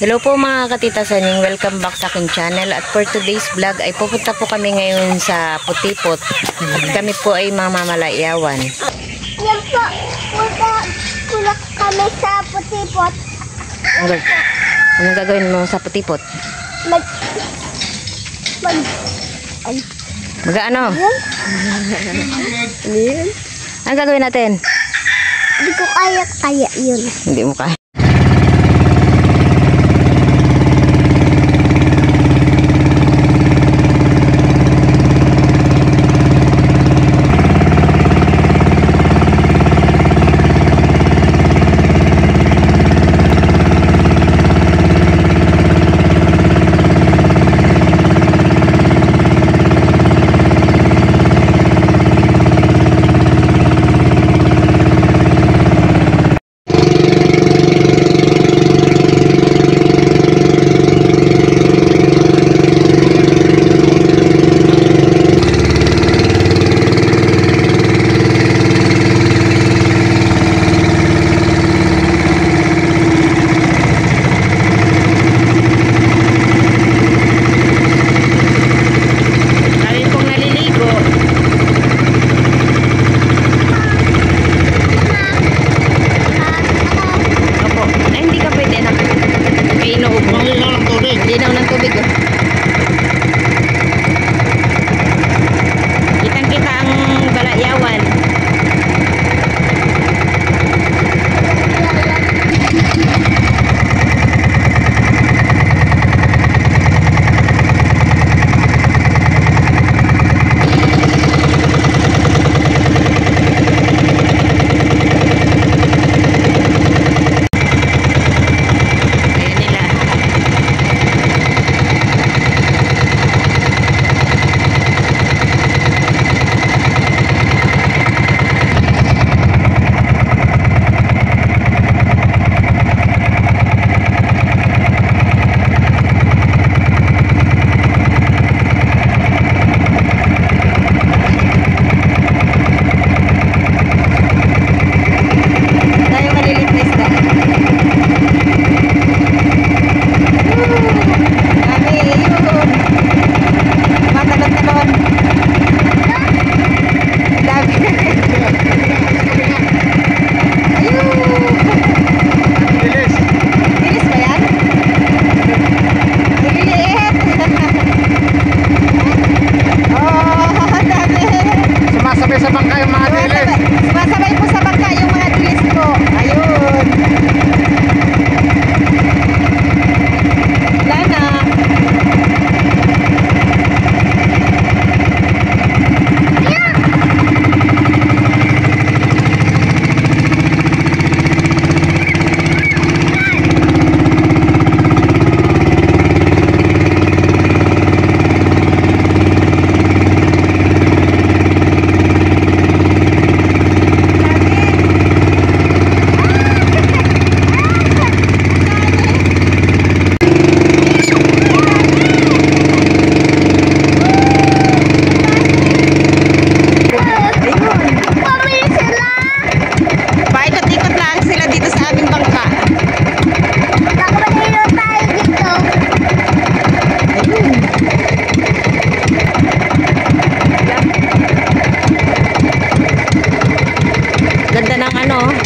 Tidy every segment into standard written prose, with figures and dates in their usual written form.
Hello po mga katita Saning, welcome back sa aking channel. At for today's vlog ay pupunta po kami ngayon sa Putipot. At kami po ay mamamalayawan. Yan po, punta kami sa Putipot. Anong gagawin mo sa Putipot? Mag-ano? Anong gagawin natin? Hindi ko kaya yun. Hindi mo kaya.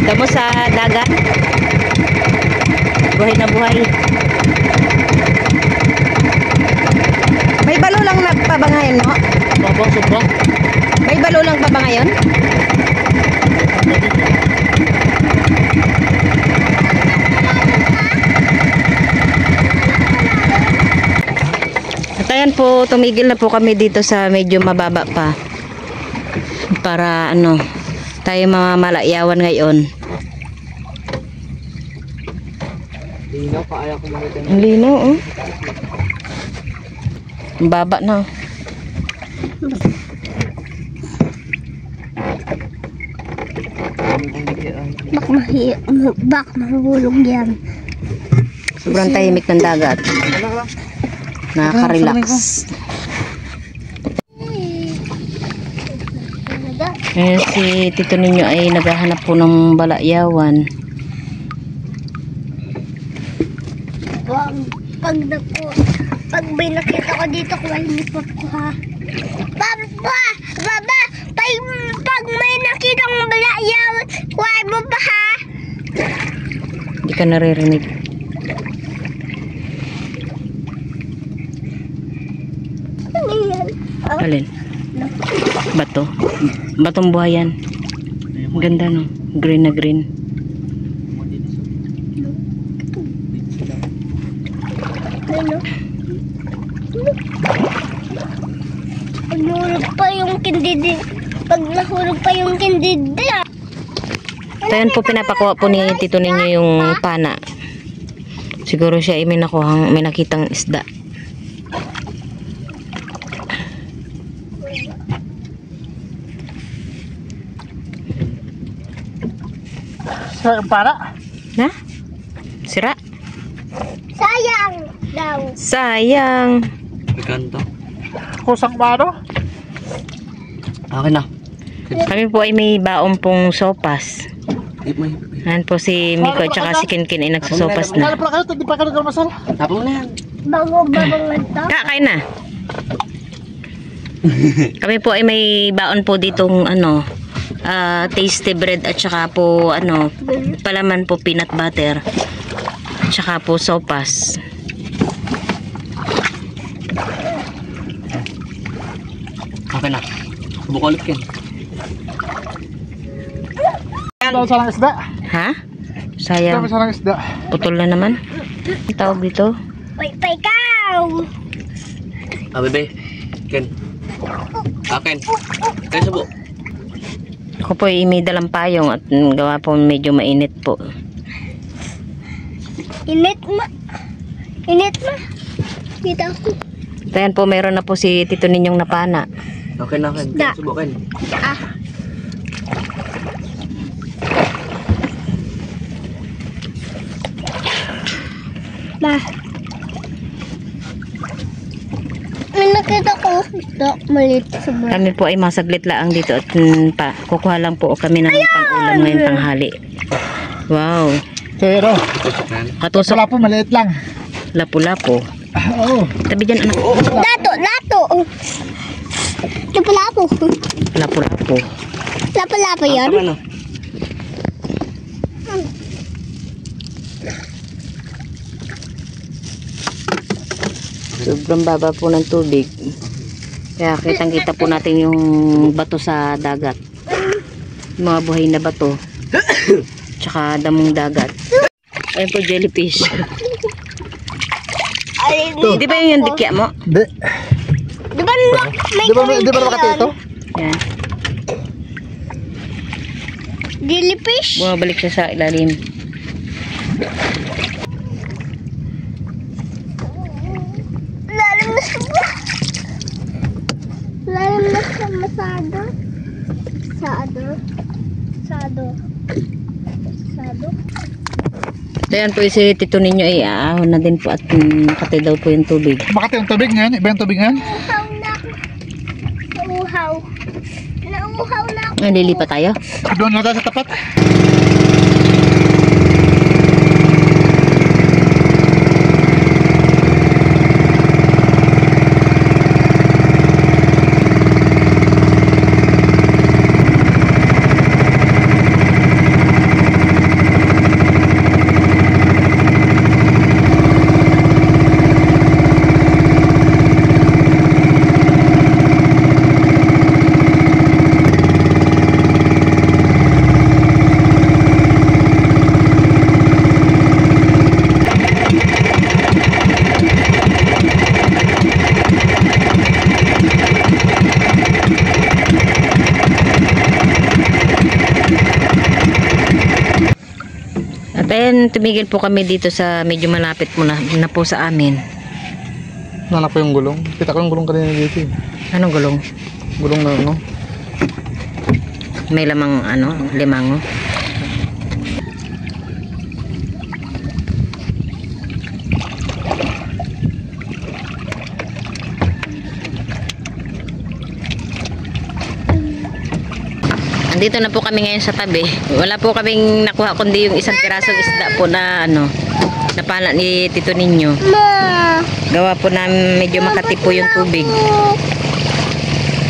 Damo sa dagat. Buhay na buhay. May balo lang pa ba ngayon, no? Subong. May balo lang pa ba ngayon? At ayan po, tumigil na po kami dito sa medyo mababa pa. Para tayo mamamalayawan ngayon. Linaw pa, ayaw ko makita. Ang linaw, oh. Ang baba na. Bak mahulog yan. Sobrang tahimik ng dagat. Nakaka-relax. Si tito ninyo ay naghahanap po ng balayawan. Pag may nakita ko dito, kumalipot ko ha. Baba! Baba! Pag may nakita kong balayaw, kuhay mo ba ha? Hindi ka naririnig. Ano yan? Alin? Bato. Batong buhayan. Ang ganda no. Green na green. Ano? Pag nahulog pa yung kindidi. Pag nahulog pa yung kindidi. Tayon po pinapakuha po ni tito ninyo yung pana. Siguro siya ay may nakitang isda. Sa para? Na? Sira? Sayang daw. Sayang. Kanto. Kusang mano? Akin na. Kami po ay may baon pong sopas. Hip mo. Ayan po si Miko at saka si Kinkin ay nagsusopas Kaya na. pala kayo, hindi pa kayo nagmasal. Tapos na yan. Bango-bango to. Kakain na. Kami po ay may baon po ditong tasty bread at saka po palaman po peanut butter at saka po sopas. Okay na. Bukulit ka. Daw sa lang isda. Ha? Daw Sayang. sa lang isda. Putol na naman. Ang tawag dito? Pay kaw. Bebe. Ken. Akin. Ken subo. Ako po ay may dalang payong at gawa po medyo mainit po. Init ma. Init ma. Kita ko. Ayan po, meron na po si tito ninyong napana. Okay na Ken. Da. Ken subo Ken. Ah. Ma. May nakita ko. Ito, maliit sa buwan. Kami po ay masaglit lang dito at kukuha lang po kami ng pang-ulam ngayong tanghali. Wow. Pero, Katusok, wala po, maliit lang. lapu-lapo. Oo. Tabi dyan anak. Lato. Lapo-lapo. Lapu-lapo. Lapo-lapo yun. Ano? Sobrang baba po ng tubig. Kaya kitang-kita po natin yung bato sa dagat. Yung mga buhay na bato. Tsaka damong dagat. Ayun po, jellyfish. Di ba yung dikya mo? Di. Di ba may Di ba makati ito? Yan. jellyfish? Bumabalik siya sa ilalim. Lalim na sa Lalim na sa masado. Sado. Ayan po si tito ninyo ay aahon na din po at makati daw po yung tubig. Makati yung tubig ngayon. Iba yung tubig ngayon. Nauuhaw na ako. Nauuhaw na ako. Lilipat tayo? Doon na tayo sa tapat. At ayan, tumigil po kami dito sa medyo malapit mo na po sa amin. Nana po yung gulong. Kita ko yung gulong kanina dito. Anong gulong? Gulong na ano. May lamang limango. Nandito na po kami ngayon sa tabi. Wala po kaming nakuha kundi yung isang pirasong isda po na ano, napala ni Tito Ninyo. Ma! Gawa po na medyo makati po yung tubig.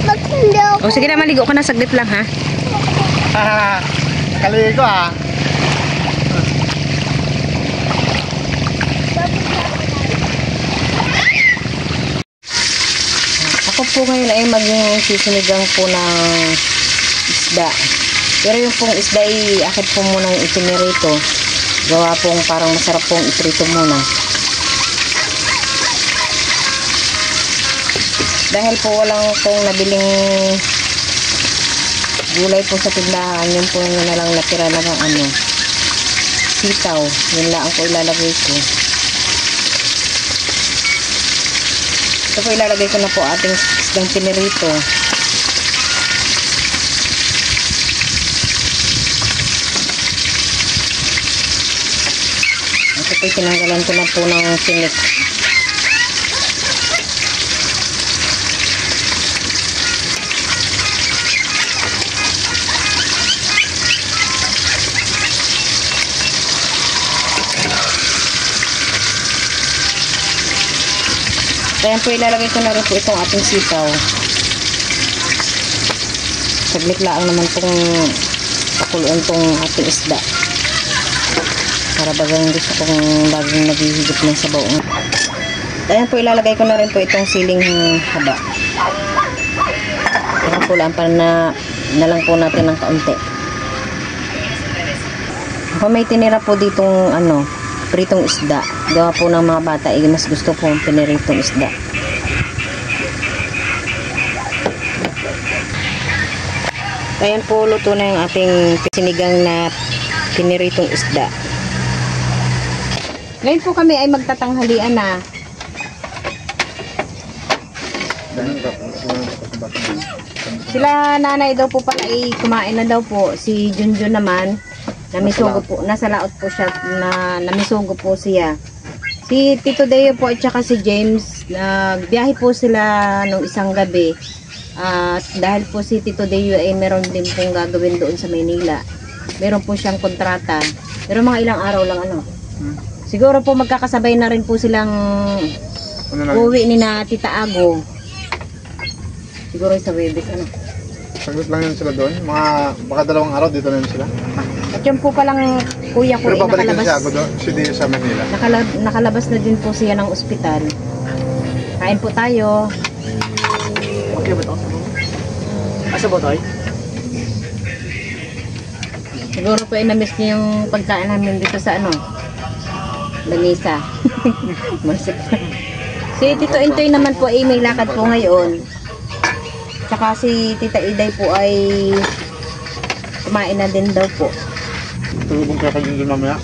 Magtindaw. O sige na, maligo ka na, saglit lang ha. Kaligo ah. Ako po ngayon ay magsisinigang po ng isda. Pero yung pong isda ay akit po muna yung itinirito. Gawa pong parang masarap pong itrito muna. Dahil po walang pong nabiling gulay po sa tindahan, yun po yung na lang natira na ng ano, sitaw. Yun lang po ilalagay ko. Ito po ilalagay ko na po ating isdang pinirito. Ito po tinanggalan ko na po ng tinik. Ayan po, ilalagay ko na rin po itong ating sitaw. Saglit lang naman pong pakuluan tong ating isda. Para bagang gusto kong laging naghihigit ng sabaw. Ayan po, ilalagay ko na rin po itong siling haba. Ayan po lang, para na lang po natin ng kaunti. Ako may tinira po ditong ano, pritong isda. Gawa po ng mga bata, mas gusto po ang piniritong isda. Ayan po, luto na yung ating sinigang na piniritong isda. Ngayon po kami ay magtatanghalian na. Sila nanay daw po pala ay kumain na daw po. Si Junjun naman, namisugo po, nasa laot po siya, namisugo po siya. Si Tito Deo po at saka si James, nagbiyahe po sila nung isang gabi. Dahil po si Tito Deo ay meron din pong gagawin doon sa Maynila. Meron po siyang kontrata. Pero mga ilang araw lang ano. Siguro po magkakasabay na rin po silang uwi ni na Tita Ago. Siguro sa Webes ano. Saglit lang yun sila doon. Baka 2 araw dito na yun sila. At yun po palang kuya ko Pero ay babalik nakalabas. siya ako doon. Si Dio sa Manila. Nakalabas na din po siya ng ospital. Kain po tayo. Okay ba ito? Asa ba tayo? Siguro po ay na-miss niyo yung pagkain namin dito sa ano, Lanisa. Masik. Si Tito Intoy naman po ay may lakad po ngayon. Tsaka si Tita Iday po ay kumain na din daw po. Tulubong kaya kayo doon mamaya.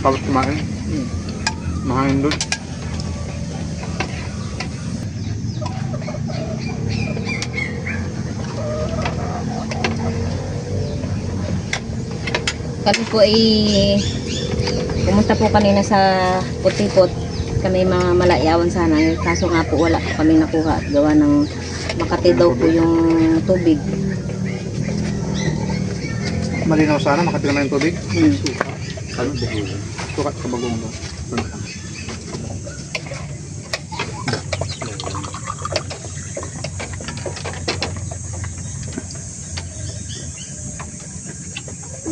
Pagod kumain. Mahangin doon. Kami po ay pumunta po kanina sa Putipot. Kami mga malayawan sana. Kaso nga po wala po kami nakuha at gawa ng Makati daw po yung tubig. Malinaw sana, makati naman yung tubig. Sukat sa bagong mo.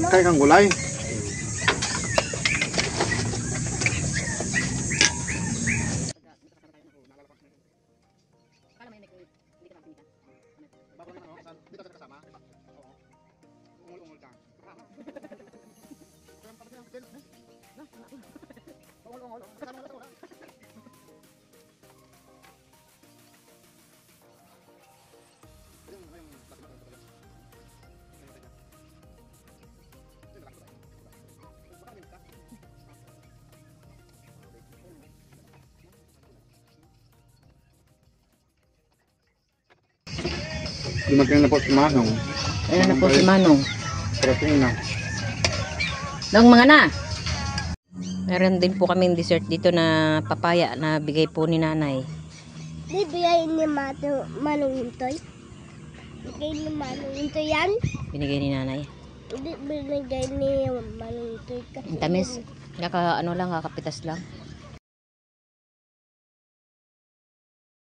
Kaya kang gulay. Lumagyan na po si Manong. Ayan na po si Manong. Parating na. Dong mga na. Meron din po kaming dessert dito na papaya na bigay po ni nanay. Bibigay ni Manong Intoy. Bigay ni Manong ito yan. Binigay ni nanay. Hindi, binigay ni Manong ito. Ang tamis. Ano lang, kakapitas lang.